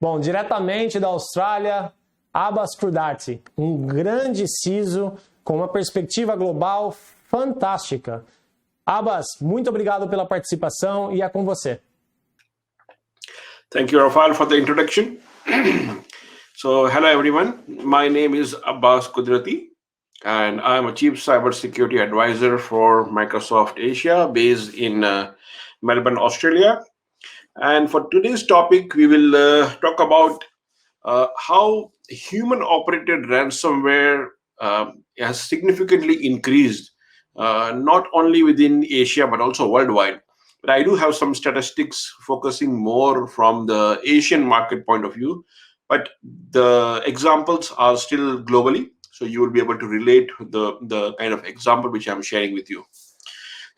Bom, diretamente da Austrália, Abbas Kurdati, grande CISO com uma perspectiva global fantástica. Abbas, muito obrigado pela participação e é com você. Thank you, Rafael, for the introduction. So, hello everyone. My name is Abbas Kurdati, and I'm a Chief Cybersecurity Advisor for Microsoft Asia, based in Melbourne, Australia. And for today's topic, we will talk about how human operated ransomware has significantly increased, not only within Asia, but also worldwide. But I do have some statistics focusing more from the Asian market point of view, but the examples are still globally. So you will be able to relate the kind of example which I'm sharing with you.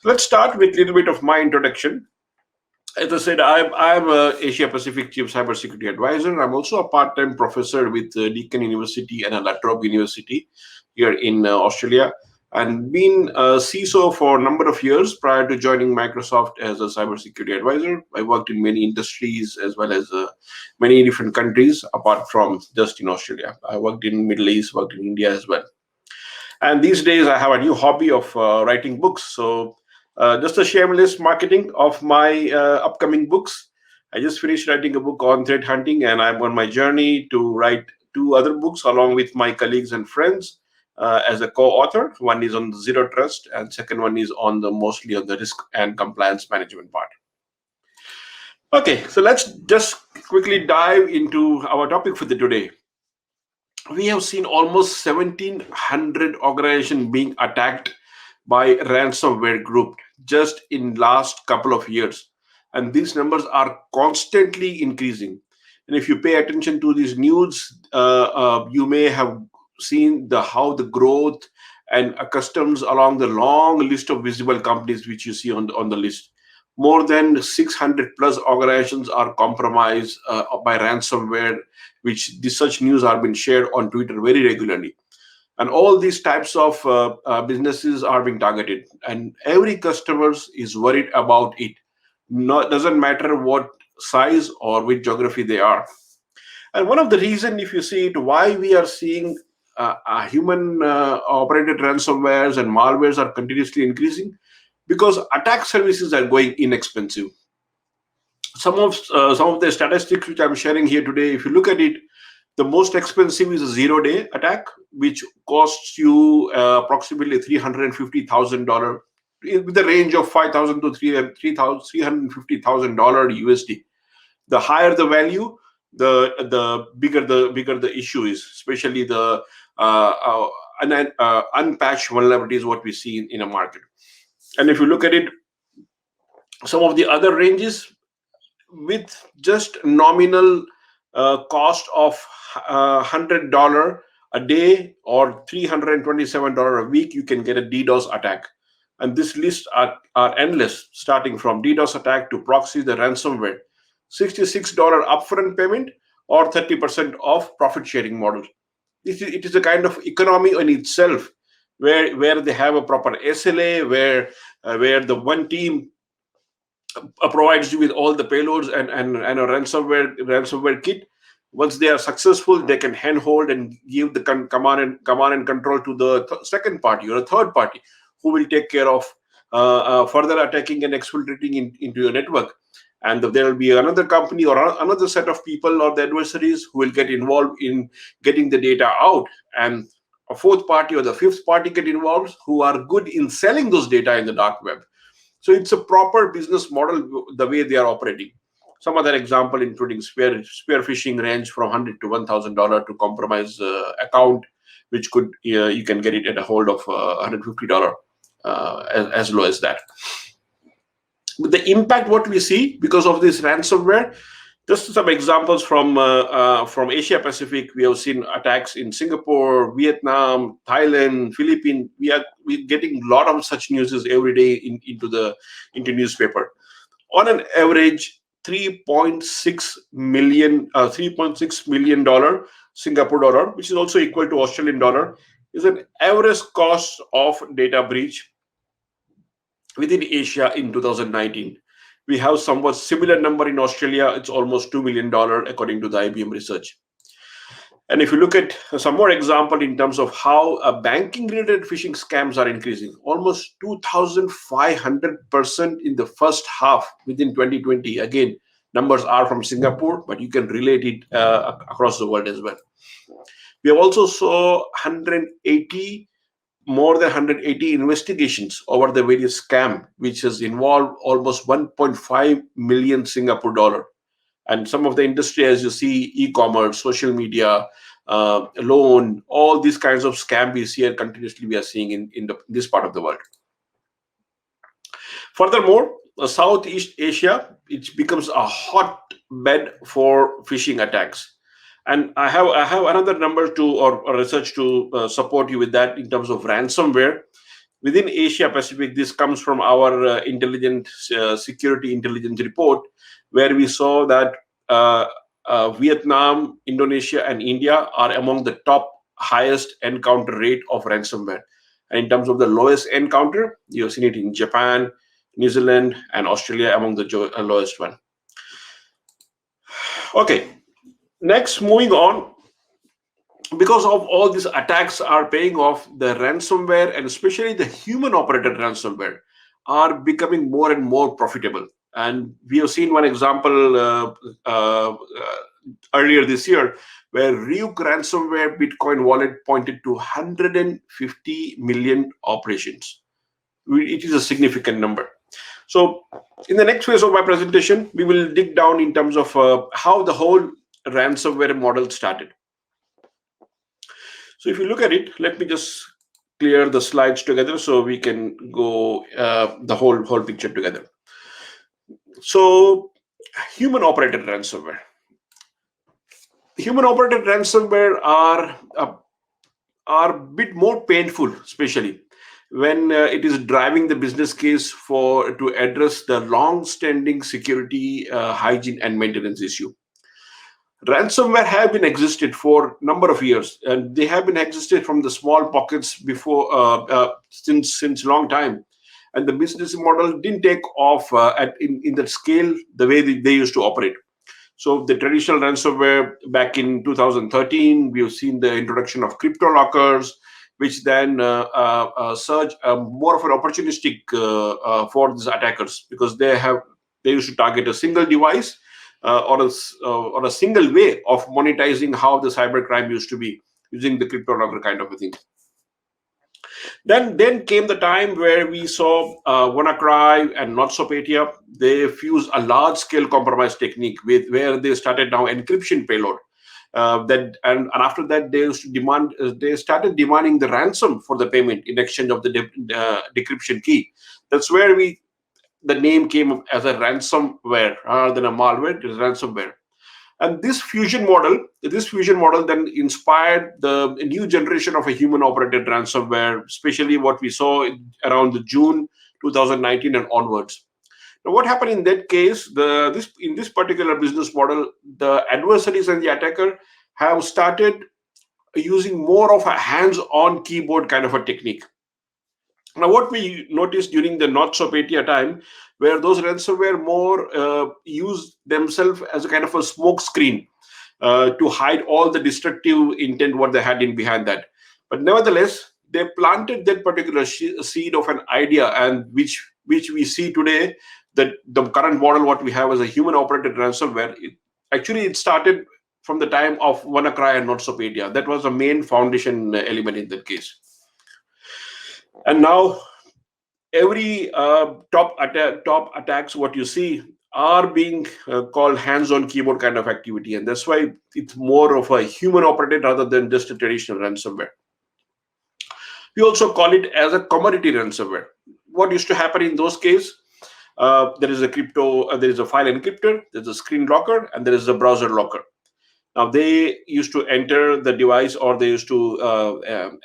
So let's start with a little bit of my introduction. As I said, I'm a Asia Pacific Chief Cybersecurity Advisor. I'm also a part-time professor with Deakin University and La Trobe University here in Australia, and been a CISO for a number of years prior to joining Microsoft as a cybersecurity advisor. I worked in many industries as well as many different countries apart from just in Australia. I worked in Middle East, worked in India as well. And these days I have a new hobby of writing books. So just a shameless marketing of my upcoming books. I just finished writing a book on threat hunting, and I'm on my journey to write 2 other books along with my colleagues and friends as a co-author. One is on zero trust, and second one is on mostly on the risk and compliance management part. Okay, so let's just quickly dive into our topic for today. We have seen almost 1,700 organizations being attacked by ransomware group just in last couple of years, and these numbers are constantly increasing. And if you pay attention to these news, you may have seen how the growth and customs along the long list of visible companies which you see on the list. More than 600 plus organizations are compromised by ransomware, which such news are being shared on Twitter very regularly. And all these types of businesses are being targeted, and every customer is worried about it. Doesn't matter what size or which geography they are. And one of the reasons, if you see it, why we are seeing human operated ransomwares and malwares are continuously increasing, because attack services are going inexpensive. Some of the statistics which I'm sharing here today, if you look at it, the most expensive is a 0-day attack, which costs you approximately $350,000, with the range of $5,000 to $350,000 USD. The higher the value, the bigger the issue is, especially the unpatched vulnerabilities what we see in a market. And if you look at it, some of the other ranges with just nominal cost of $100 a day or $327 a week, you can get a DDoS attack. And this list are endless, starting from DDoS attack to proxy, the ransomware, $66 upfront payment, or 30% of profit sharing model. It is a kind of economy in itself, where they have a proper SLA, where the one team provides you with all the payloads and a ransomware kit. Once they are successful, they can handhold and give the command and control to the second party or a third party, who will take care of further attacking and exfiltrating into your network. And there will be another company or another set of people or the adversaries who will get involved in getting the data out, and a fourth party or the fifth party get involved, who are good in selling those data in the dark web. So it's a proper business model the way they are operating. Some other example including spear phishing, range from $100 to $1,000 to compromise account, which could you can get it at a hold of $150 as low as that. But the impact what we see because of this ransomware, just some examples from Asia Pacific. We have seen attacks in Singapore, Vietnam, Thailand, Philippines. We're getting a lot of such news every day into newspaper. On an average, $3.6 million Singapore dollar, which is also equal to Australian dollar, is an average cost of data breach within Asia in 2019, We have somewhat similar number in Australia. It's almost $2 million according to the IBM research. And if you look at some more example in terms of how banking-related phishing scams are increasing, almost 2,500% in the first half within 2020. Again, numbers are from Singapore, but you can relate it across the world as well. We also saw more than 180 investigations over the various scam, which has involved almost 1.5 million Singapore dollar. And some of the industry, as you see, e-commerce, social media, loan, all these kinds of scam we see and continuously we are seeing in this part of the world. Furthermore, Southeast Asia, it becomes a hotbed for phishing attacks. And I have another number or research to support you with that in terms of ransomware. Within Asia Pacific, this comes from our security intelligence report, where we saw that Vietnam, Indonesia, and India are among the top highest encounter rate of ransomware. And in terms of the lowest encounter, you've seen it in Japan, New Zealand, and Australia among the lowest one. Okay, next, moving on. Because of all these attacks are paying off, the ransomware, and especially the human operated ransomware, are becoming more and more profitable. And we have seen one example earlier this year, where Ryuk ransomware Bitcoin wallet pointed to 150 million operations. It is a significant number. So in the next phase of my presentation, we will dig down in terms of how the whole ransomware model started. So if you look at it, let me just clear the slides together so we can go the whole picture together. So human operated ransomware. Human operated ransomware are a bit more painful, especially when it is driving the business case to address the long-standing security, hygiene, and maintenance issue. Ransomware have been existed for a number of years, and they have been existed from the small pockets before since long time. And the business model didn't take off in that scale the way they used to operate. So the traditional ransomware back in 2013, we've seen the introduction of crypto lockers, which then surged more of an opportunistic for these attackers, because they used to target a single device or a single way of monetizing how the cybercrime used to be, using the crypto locker kind of a thing. Then came the time where we saw WannaCry and Notsopetya. They fused a large-scale compromise technique where they started now encryption payload. And after that, they started demanding the ransom for the payment in exchange of the decryption key. That's where the name came as a ransomware rather than a malware. It is ransomware. And this fusion model then inspired the new generation of a human-operated ransomware, especially what we saw around the June 2019 and onwards. Now, what happened in that case? In this particular business model, the adversaries and the attacker have started using more of a hands-on keyboard kind of a technique. Now, what we noticed during the Notsopetya time, where those ransomware more use themselves as a kind of a smoke screen to hide all the destructive intent what they had in behind that. But nevertheless, they planted that particular seed of an idea, and which we see today, that the current model what we have as a human-operated ransomware. It started from the time of WannaCry and Notsopetya. That was the main foundation element in that case. And now every top attacks what you see are being called hands-on keyboard kind of activity, and that's why it's more of a human operated rather than just a traditional ransomware. We also call it as a commodity ransomware. What used to happen in those cases? There is a file encryptor, there's a screen locker, and there is a browser locker. Now, they used to enter the device, or they used to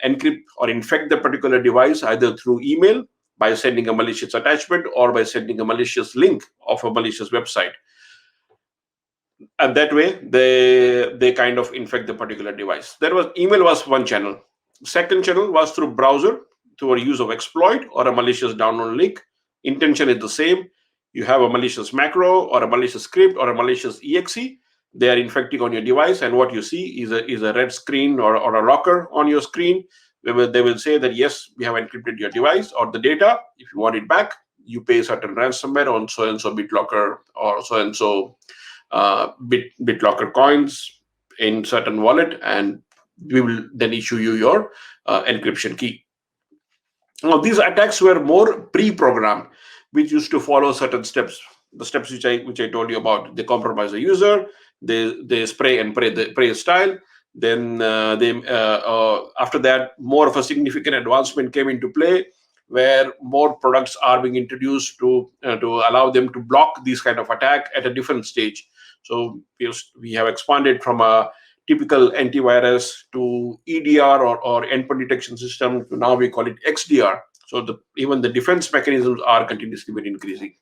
encrypt or infect the particular device either through email, by sending a malicious attachment, or by sending a malicious link of a malicious website. And that way, they kind of infect the particular device. Email was one channel. Second channel was through browser, through a use of exploit or a malicious download link. Intention is the same. you have a malicious macro or a malicious script or a malicious exe. They are infecting on your device, and what you see is a red screen or a locker on your screen. They will say that yes, we have encrypted your device or the data. If you want it back, you pay certain ransomware on so and so BitLocker or so and so BitLocker coins in certain wallet, and we will then issue you your encryption key. Now, these attacks were more pre-programmed, which used to follow certain steps. The steps which I told you about. They compromise the user, they spray and pray style. Then after that, more of a significant advancement came into play, where more products are being introduced to allow them to block these kind of attack at a different stage. So we have expanded from a typical antivirus to EDR or endpoint detection system to now we call it XDR. So even the defense mechanisms are continuously been increasing.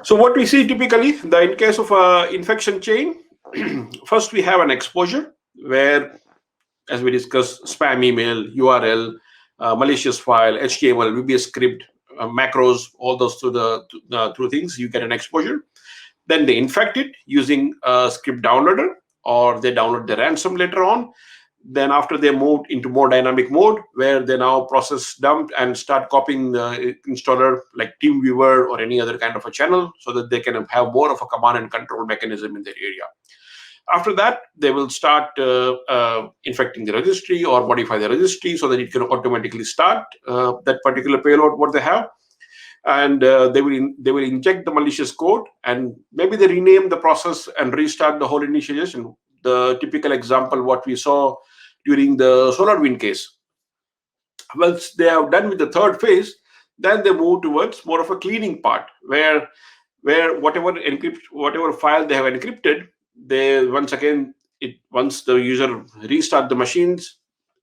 So what we see typically, in case of an infection chain, first we have an exposure where, as we discussed, spam email, URL, malicious file, HTML, VBA script, macros, all those through things, you get an exposure. Then they infect it using a script downloader, or they download the ransom later on. Then after they moved into more dynamic mode, where they now process dump and start copying the installer like TeamViewer or any other kind of a channel, so that they can have more of a command and control mechanism in their area. After that, they will start infecting the registry or modify the registry so that it can automatically start that particular payload what they have. And they will inject the malicious code, and maybe they rename the process and restart the whole initialization. The typical example what we saw during the SolarWinds case. Once they have done with the third phase, then they move towards more of a cleaning part, where whatever file they have encrypted, they once the user restart the machines,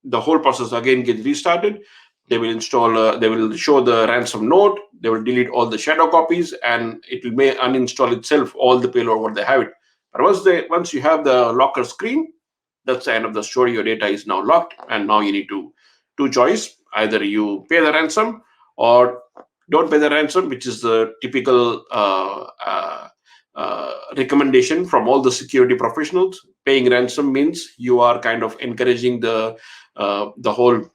the whole process again gets restarted. They will install, they will show the ransom node, they will delete all the shadow copies, and it will may uninstall itself all the payload what they have it. But once you have the locker screen, that's the end of the story. Your data is now locked, and now you need two choice. Either you pay the ransom or don't pay the ransom, which is the typical recommendation from all the security professionals. Paying ransom means you are kind of encouraging the whole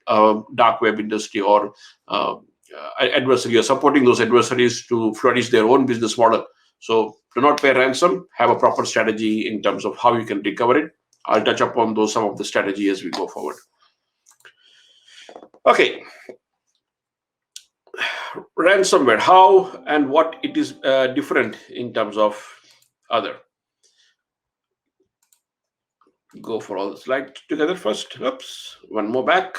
dark web industry or adversary. You're supporting those adversaries to flourish their own business model. So do not pay ransom. Have a proper strategy in terms of how you can recover it. I'll touch upon some of the strategy as we go forward. Okay. Ransomware, how and what it is different in terms of other. Go for all the slides together first. Oops, one more back.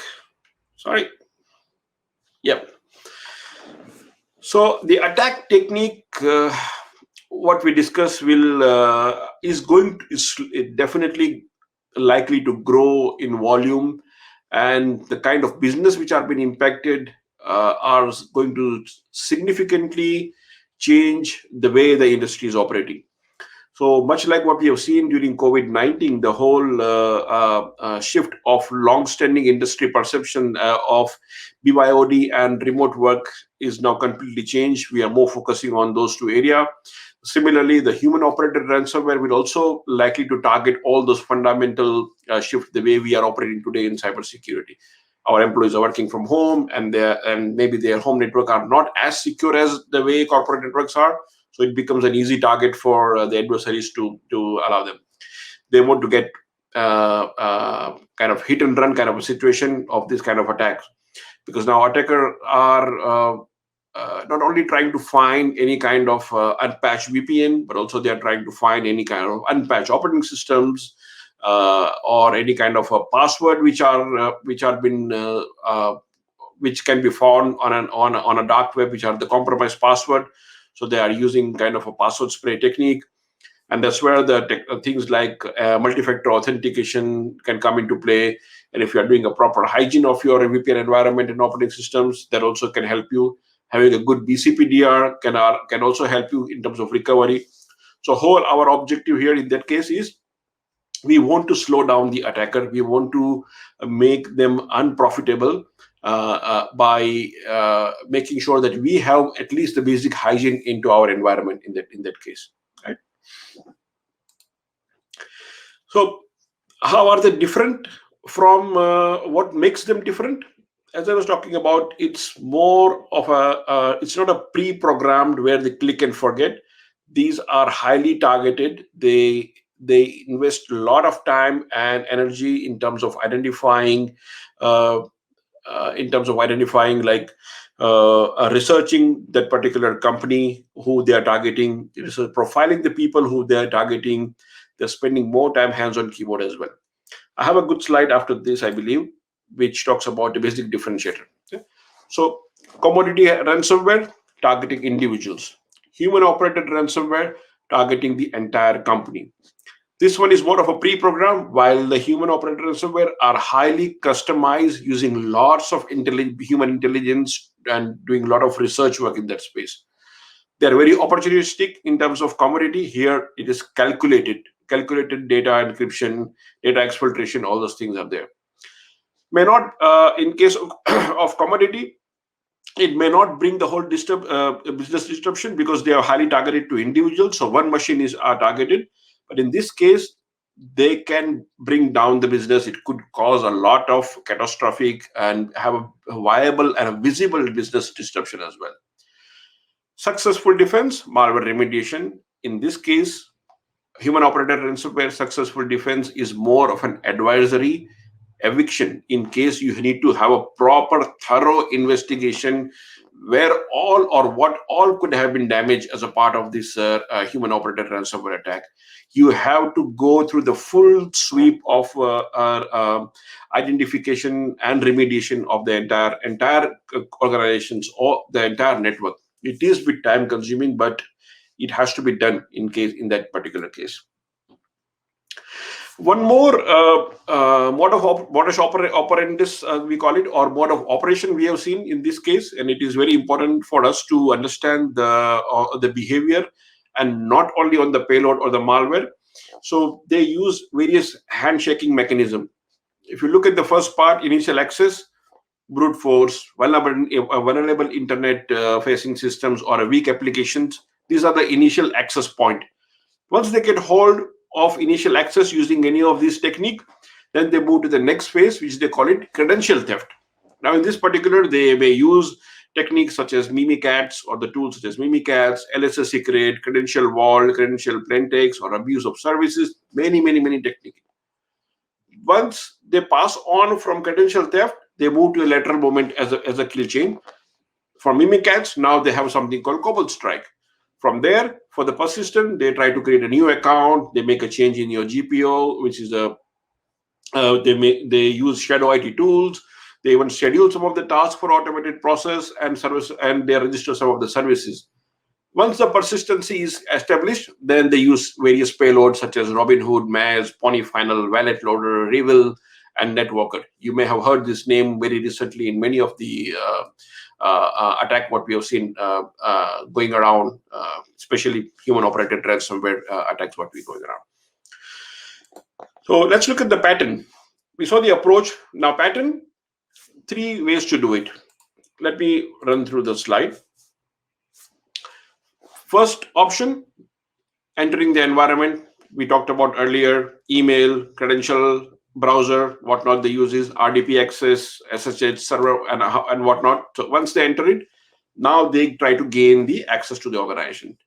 Sorry. Yep. So the attack technique, what we discuss is definitely likely to grow in volume, and the kind of business which are being impacted are going to significantly change the way the industry is operating. So much like what we have seen during COVID-19, the whole shift of long-standing industry perception of BYOD and remote work is now completely changed. We are more focusing on those two areas. Similarly, the human operated ransomware will also likely to target all those fundamental shifts the way we are operating today in cybersecurity. Our employees are working from home, and maybe their home network are not as secure as the way corporate networks are. So it becomes an easy target for the adversaries to allow them. They want to get kind of hit and run kind of a situation of this kind of attacks, because now attackers are not only trying to find any kind of unpatched VPN, but also they are trying to find any kind of unpatched operating systems or any kind of a password which can be found on a dark web, which are the compromised password. So they are using kind of a password spray technique, and that's where the things like multi-factor authentication can come into play. And if you are doing a proper hygiene of your VPN environment and operating systems, that also can help you. Having a good BCPDR can also help you in terms of recovery. So our objective here in that case is we want to slow down the attacker. We want to make them unprofitable by making sure that we have at least the basic hygiene into our environment in that case, right? So how are they different from what makes them different? As I was talking about, it's more of it's not a pre-programmed where they click and forget. These are highly targeted. They invest a lot of time and energy in terms of identifying like researching that particular company who they are targeting, profiling the people who they are targeting. They're spending more time hands on keyboard as well. I have a good slide after this, I believe, which talks about the basic differentiator. Okay? So commodity ransomware targeting individuals, human operated ransomware targeting the entire company. This one is more of a pre-program, while the human operated ransomware are highly customized using lots of human intelligence and doing a lot of research work in that space. They are very opportunistic in terms of commodity. Here it is calculated data encryption, data exfiltration, all those things are there. May not, in case of, of commodity, it may not bring the whole business disruption because they are highly targeted to individuals. So one machine is targeted, but in this case, they can bring down the business. It could cause a lot of catastrophic and have a viable and a visible business disruption as well. Successful defense, malware remediation. In this case, human operated ransomware successful defense is more of an adversary eviction in case you need to have a proper thorough investigation where all or what all could have been damaged as a part of this human operated ransomware attack. You have to go through the full sweep of identification and remediation of the entire organizations or the entire network. It is a bit time consuming, but it has to be done in that particular case. One more modus operandus, we call it, or mode of operation we have seen in this case, and it is very important for us to understand the behavior and not only on the payload or the malware. So they use various handshaking mechanism. If you look at the first part, initial access, brute force, vulnerable internet facing systems or weak applications, these are the initial access point. Once they get hold of initial access using any of these technique, then they move to the next phase, which they call it credential theft. Now in this particular, they may use techniques such as Mimikatz or the tools such as Mimikatz, LSS secret, credential vault, credential plaintext, or abuse of services, many techniques. Once they pass on from credential theft, they move to a lateral movement as a kill chain. For Mimikatz, now they have something called Cobalt Strike. From there, for the persistent, they try to create a new account. They make a change in your GPO, which is they use shadow IT tools. They even schedule some of the tasks for automated process and service, and they register some of the services. Once the persistency is established, then they use various payloads such as Robinhood, Maz, Ponyfinal, Wallet Loader, Reveal, and Networker. You may have heard this name very recently in many of the attack what we have seen going around, especially human operated ransomware attacks what we're going around. So let's look at the pattern. We saw the approach. Now pattern, 3 ways to do it. Let me run through the slide. First option, entering the environment. We talked about earlier, email, credential, browser, whatnot they use is RDP access, SSH server, and whatnot. So once they enter it, now they try to gain the access to the organization.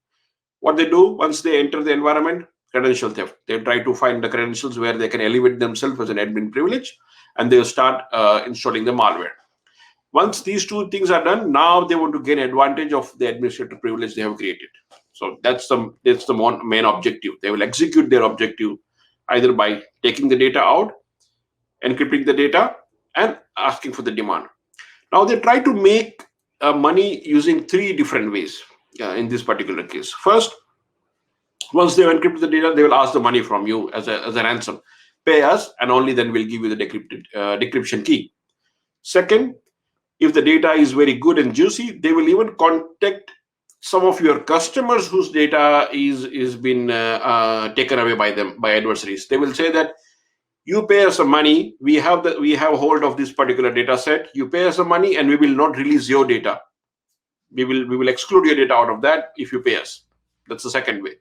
What they do once they enter the environment, credential theft. They try to find the credentials where they can elevate themselves as an admin privilege, and they'll start installing the malware. Once these 2 things are done, now they want to gain advantage of the administrator privilege they have created. So that's the main objective. They will execute their objective either by taking the data out, encrypting the data, and asking for the demand. Now they try to make money using 3 different ways in this particular case. First, once they encrypt the data, they will ask the money from you as a ransom. Pay us, and only then we'll give you the decryption key. Second, if the data is very good and juicy, they will even contact some of your customers whose data is been taken away by adversaries. They will say that you pay us some money. We have hold of this particular data set. You pay us some money, and we will not release your data. We will exclude your data out of that if you pay us. That's the second way.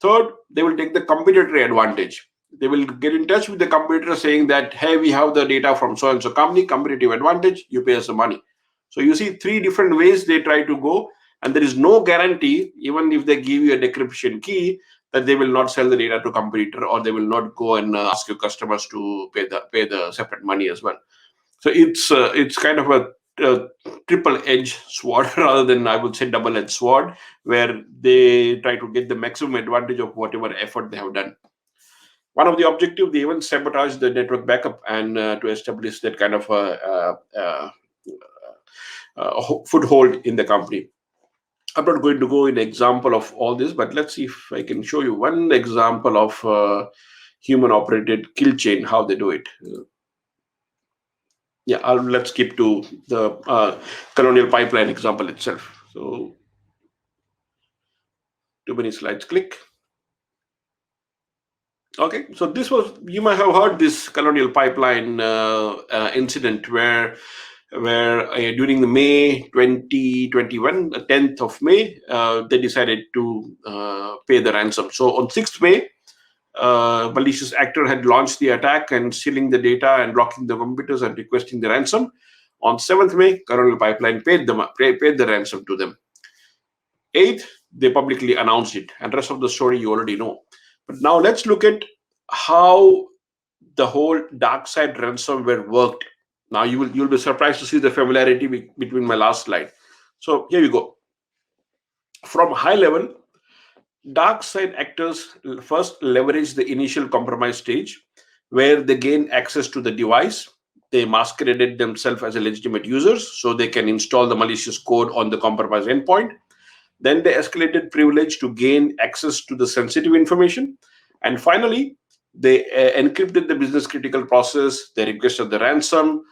Third, they will take the competitor advantage. They will get in touch with the competitor saying that, hey, we have the data from so and so company, competitive advantage. You pay us some money. So you see 3 different ways they try to go, and there is no guarantee, even if they give you a decryption key, that they will not sell the data to competitor, or they will not go and ask your customers to pay the separate money as well. So it's kind of a triple-edged sword rather than, I would say, double-edged sword, where they try to get the maximum advantage of whatever effort they have done. One of the objectives, they even sabotage the network backup and to establish that kind of foothold in the company. I'm not going to go in example of all this, but let's see if I can show you one example of human operated kill chain, how they do it. Yeah, let's skip to the Colonial Pipeline example itself. So, too many slides, click. Okay, so this was, you might have heard this Colonial Pipeline incident where during the May 2021, 10th of May, they decided to pay the ransom. So on 6th May, malicious actor had launched the attack and stealing the data and blocking the computers and requesting the ransom. On 7th May, Colonial Pipeline paid the ransom to them. 8th, they publicly announced it, and the rest of the story you already know. But now let's look at how the whole DarkSide Ransomware worked. Now you'll be surprised to see the familiarity between my last slide. So here you go. From high level, DarkSide actors first leverage the initial compromise stage, where they gain access to the device. They masqueraded themselves as a legitimate users, so they can install the malicious code on the compromised endpoint. Then they escalated privilege to gain access to the sensitive information. And finally, they encrypted the business critical process. They requested the ransom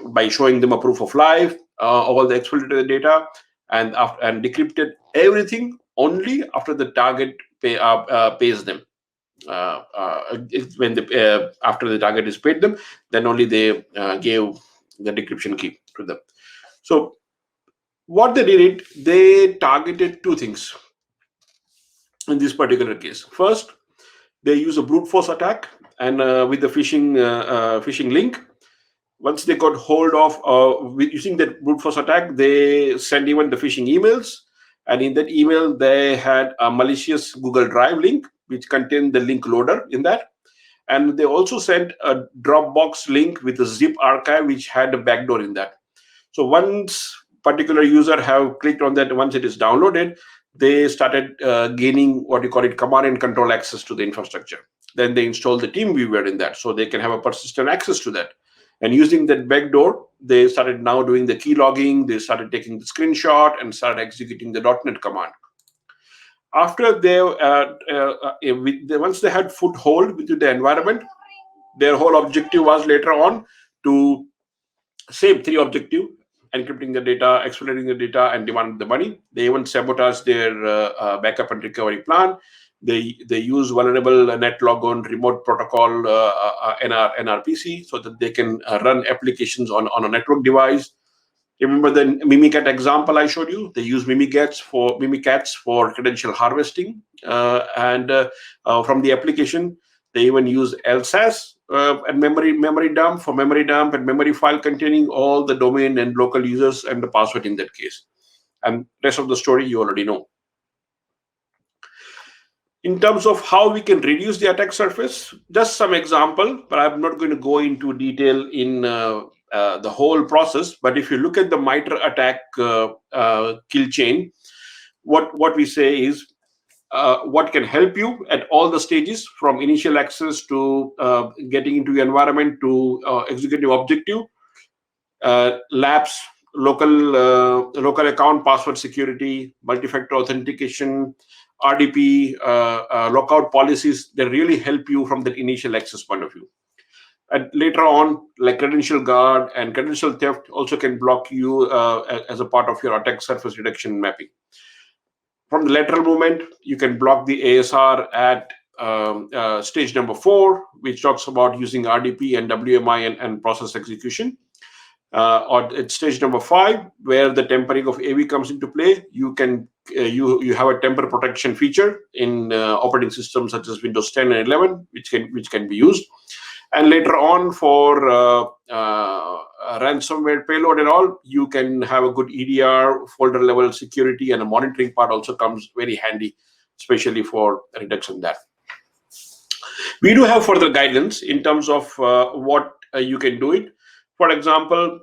by showing them a proof of life, all the exploited data, and decrypted everything only after the target pays them. After the target is paid them, then only they gave the decryption key to them. So what they did, they targeted 2 things in this particular case. First, they use a brute force attack, and with the phishing link. Once they got hold of using that brute force attack, they sent even the phishing emails, and in that email they had a malicious Google Drive link which contained the link loader in that, and they also sent a Dropbox link with a zip archive which had a backdoor in that. So once particular user have clicked on that, once it is downloaded, they started gaining what you call it command and control access to the infrastructure. Then they installed the team viewer in that, so they can have a persistent access to that. And using that backdoor, they started now doing the key logging. They started taking the screenshot and started executing the .NET command. After they, once they had foothold within the environment, their whole objective was later on to same 3 objectives: encrypting the data, exploiting the data, and demand the money. They even sabotaged their backup and recovery plan. They use vulnerable net logon remote protocol NRPC so that they can run applications on a network device. Remember the Mimikat example I showed you? They use Mimikats for credential harvesting, and from the application they even use LSAS and memory dump and memory file containing all the domain and local users and the password in that case. And rest of the story you already know. In terms of how we can reduce the attack surface, just some example, but I'm not going to go into detail in the whole process. But if you look at the MITRE attack kill chain, what we say is what can help you at all the stages, from initial access to getting into the environment to executive objective, labs, local account password security, multi-factor authentication, RDP, lockout policies. They really help you from the initial access point of view. And later on, like credential guard and credential theft also can block you as a part of your attack surface reduction mapping. From the lateral movement, you can block the ASR at stage number 4, which talks about using RDP and WMI and process execution. Or at stage number 5, where the tempering of AV comes into play, you can you have a temper protection feature in operating systems such as Windows 10 and 11, which can be used. And later on, for ransomware payload and all, you can have a good EDR, folder level security, and a monitoring part also comes very handy, especially for reduction there. We do have further guidance in terms of what you can do it. For example,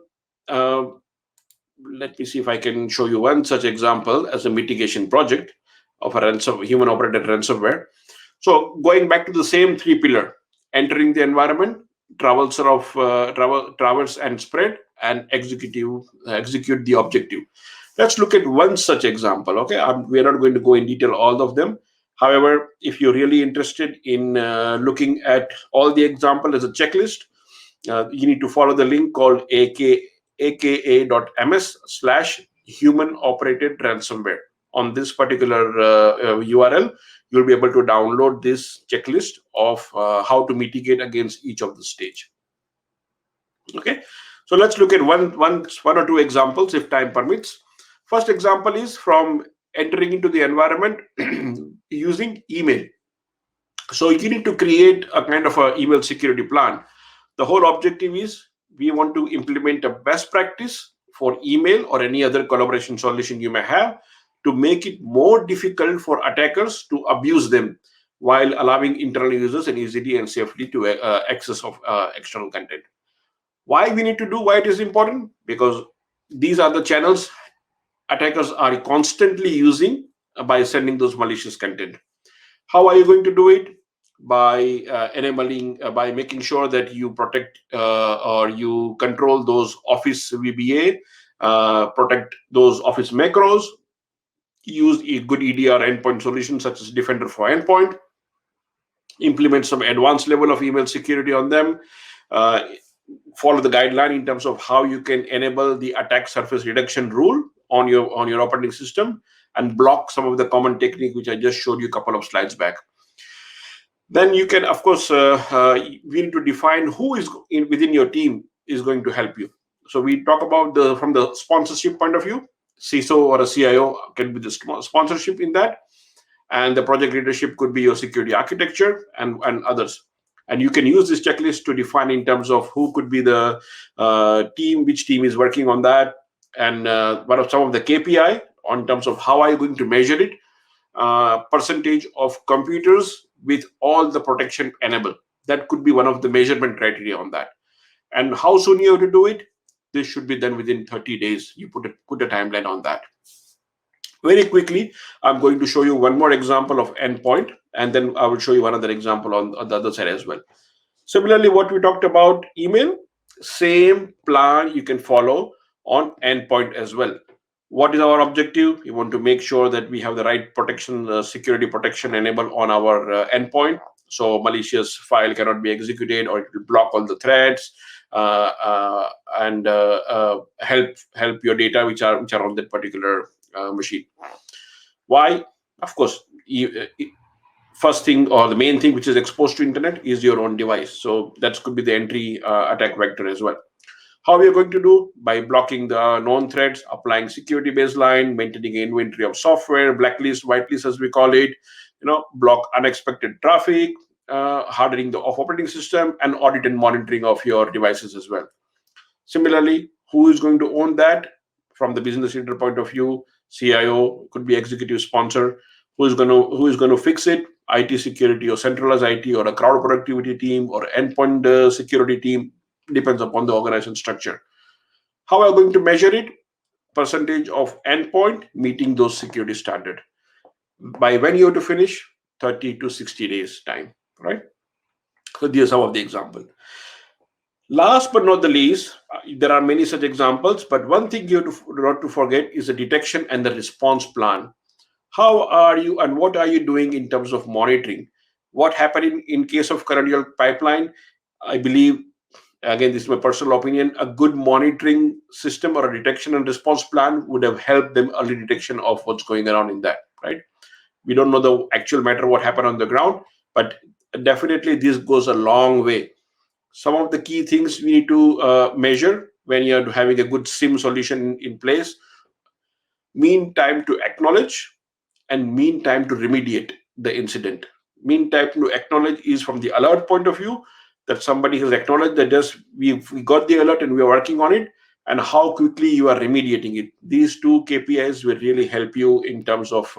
let me see if I can show you one such example as a mitigation project of a human operated ransomware. So going back to the same 3 pillar, entering the environment, traverse and spread, and execute the objective. Let's look at one such example. Okay, we're not going to go in detail all of them. However, if you're really interested in looking at all the example as a checklist, you need to follow the link called aka.ms/human operated ransomware. On this particular URL, you'll be able to download this checklist of how to mitigate against each of the stage. Okay, so let's look at one or two examples if time permits. First example is from entering into the environment using email. So you need to create a kind of a email security plan. The whole objective is we want to implement a best practice for email or any other collaboration solution you may have to make it more difficult for attackers to abuse them while allowing internal users and easily and safely to access of external content. Why it is important? Because these are the channels attackers are constantly using by sending those malicious content. How are you going to do it? By enabling, by making sure that you protect or you control those Office VBA, protect those Office macros, use a good EDR endpoint solution such as Defender for Endpoint, implement some advanced level of email security on them, follow the guideline in terms of how you can enable the attack surface reduction rule on your operating system, and block some of the common technique which I just showed you a couple of slides back. Then you can, of course, we need to define who is within your team is going to help you. So we talk about from the sponsorship point of view, CISO or a CIO can be the sponsorship in that, and the project leadership could be your security architecture and others. And you can use this checklist to define in terms of who could be the team, which team is working on that, and what are some of the KPI on terms of how are you going to measure it, percentage of computers with all the protection enabled. That could be one of the measurement criteria on that. And how soon you have to do it? This should be done within 30 days. You put a timeline on that. Very quickly, I'm going to show you one more example of endpoint, and then I will show you another example on the other side as well. Similarly, what we talked about email, same plan you can follow on endpoint as well. What is our objective? We want to make sure that we have the right protection, security protection enabled on our endpoint, so malicious file cannot be executed, or it will block all the threads, and help your data which are on that particular machine. Why? Of course, first thing or the main thing which is exposed to internet is your own device. So that could be the entry attack vector as well. How we are going to do? By blocking the known threats, applying security baseline, maintaining inventory of software, blacklist, whitelist as we call it, block unexpected traffic, hardening the operating system, and audit and monitoring of your devices as well. Similarly, who is going to own that? From the business leader point of view, CIO, could be executive sponsor. Who is going to fix it? IT security or centralized IT or a crowd productivity team or endpoint security team, depends upon the organization structure. How are we going to measure it? Percentage of endpoint meeting those security standard. By when you have to finish? 30 to 60 days time, right? So these are some of the examples. Last but not the least, there are many such examples, but one thing you have not to forget is the detection and the response plan. How are you and what are you doing in terms of monitoring? What happened in case of Colonial Pipeline? I believe, again, this is my personal opinion, a good monitoring system or a detection and response plan would have helped them early detection of what's going around in that, right? We don't know the actual matter, what happened on the ground, but definitely this goes a long way. Some of the key things we need to measure when you're having a good SIM solution in place: mean time to acknowledge and mean time to remediate the incident. Mean time to acknowledge is from the alert point of view, that somebody has acknowledged that we got the alert and we are working on it, and how quickly you are remediating it. These two KPIs will really help you in terms of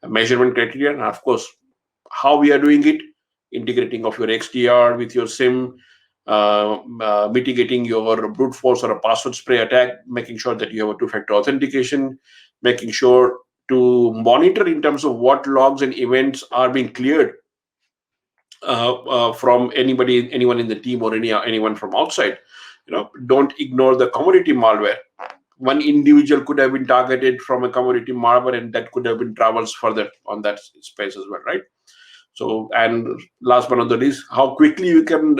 measurement criteria, and of course, how we are doing it, integrating of your XDR with your SIM, mitigating your brute force or a password spray attack, making sure that you have a two-factor authentication, making sure to monitor in terms of what logs and events are being cleared from anyone in the team or anyone from outside. Don't ignore the commodity malware. One individual could have been targeted from a commodity malware, and that could have been travels further on that space as well, right? So, and last but not the least, how quickly you can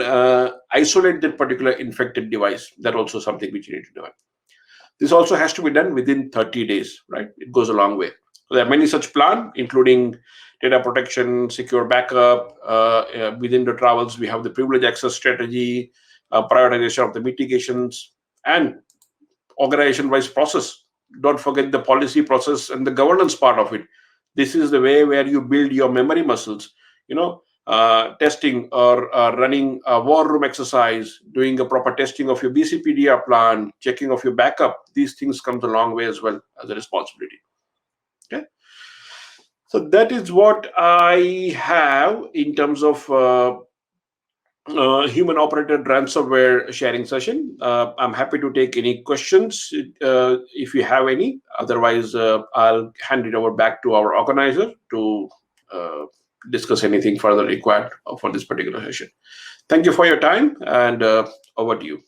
isolate that particular infected device. That also something which you need to do. This also has to be done within 30 days, right? It goes a long way. So there are many such plans, including data protection, secure backup. Within the travels, we have the privilege access strategy, prioritization of the mitigations, and organization-wise process. Don't forget the policy process and the governance part of it. This is the way where you build your memory muscles. Testing or running a war room exercise, doing a proper testing of your BCPDR plan, checking of your backup. These things comes a long way as well as a responsibility. Okay. So that is what I have in terms of Human Operated Ransomware sharing session. I'm happy to take any questions if you have any. Otherwise, I'll hand it over back to our organizer to discuss anything further required for this particular session. Thank you for your time, and over to you.